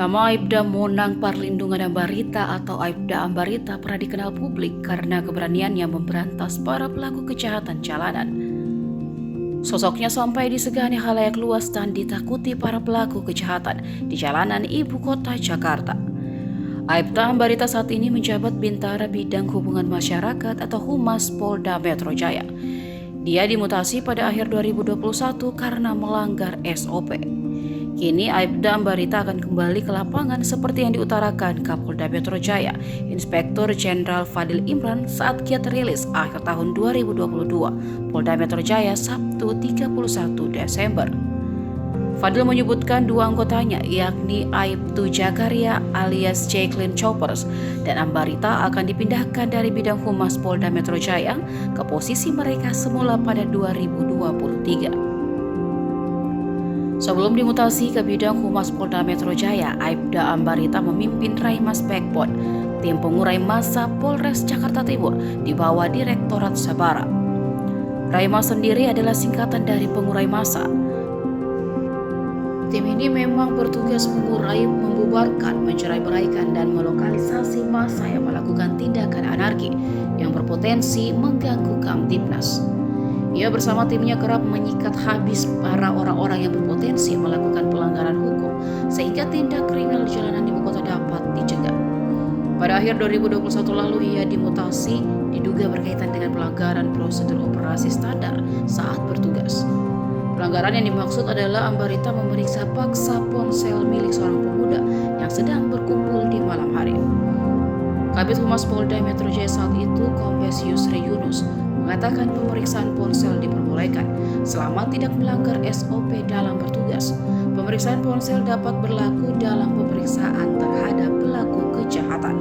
Nama Aibda Monang Parlindungan Ambarita atau Aibda Ambarita pernah dikenal publik karena keberaniannya memberantas para pelaku kejahatan jalanan. Sosoknya sampai disegani khalayak luas dan ditakuti para pelaku kejahatan di jalanan ibu kota Jakarta. Aibda Ambarita saat ini menjabat Bintara Bidang Hubungan Masyarakat atau Humas Polda Metro Jaya. Dia dimutasi pada akhir 2021 karena melanggar SOP. Kini Aibda Ambarita akan kembali ke lapangan seperti yang diutarakan Kapolda Metro Jaya, Inspektur Jenderal Fadil Imran saat giat rilis akhir tahun 2022, Polda Metro Jaya Sabtu 31 Desember. Fadil menyebutkan dua anggotanya yakni Aibtu Jakaria alias Jacqueline Choppers dan Ambarita akan dipindahkan dari bidang humas Polda Metro Jaya ke posisi mereka semula pada 2023. Sebelum dimutasi ke bidang humas Polda Metro Jaya, Aibda Ambarita memimpin Raimas Backbone, tim pengurai massa Polres Jakarta Timur di bawah Direktorat Sabara. Raimas sendiri adalah singkatan dari pengurai massa. Tim ini memang bertugas mengurai, membubarkan, mencerai-beraikan, dan melokalisasi massa yang melakukan tindakan anarki yang berpotensi mengganggu Kamtibnas. Ia bersama timnya kerap menyikat habis para orang-orang yang berpotensi melakukan pelanggaran hukum sehingga tindak kriminal jalanan ibu kota dapat dicegah. Pada akhir 2021 lalu ia dimutasi diduga berkaitan dengan pelanggaran prosedur operasi standar saat bertugas. Pelanggaran yang dimaksud adalah Ambarita memeriksa paksa ponsel milik seorang pemuda yang sedang berkumpul di malam hari. Kabid Humas Polda Metro Jaya saat itu, Kombes Yusri Yunus, mengatakan pemeriksaan ponsel diperbolehkan selama tidak melanggar SOP dalam bertugas. Pemeriksaan ponsel dapat berlaku dalam pemeriksaan terhadap pelaku kejahatan.